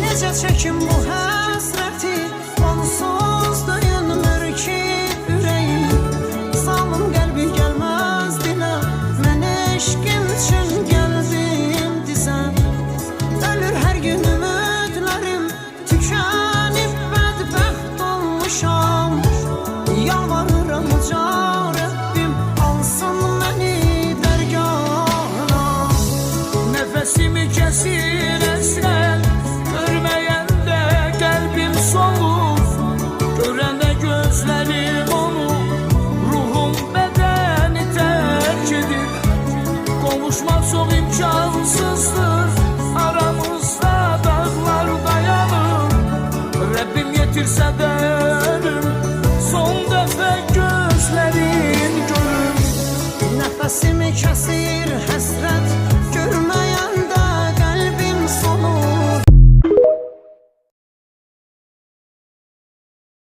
Necə çəkim bu həsrəti, onsuz döyünmür ki ürəyim. Salım qəlbi gəlməz dilə, mən eşqim üçün gəldim dizəm. Ölür hər gün ümidlərim, tükənib bədbəxt olmuşam. Yalvarıram uca Rəbbim, alsın məni dərgahına. Nəfəsimi kəsir əsrən, görməyəndə qəlbim solur. Görəndə gözlərim onu, ruhum bədəni tərk edir. Qovuşmaq çox imkansızdır, aramızda dağlar dayanır. Rəbbim yetirsə də ölüm, son dəfə gözlərin görüm. Nəfəsimi kəsir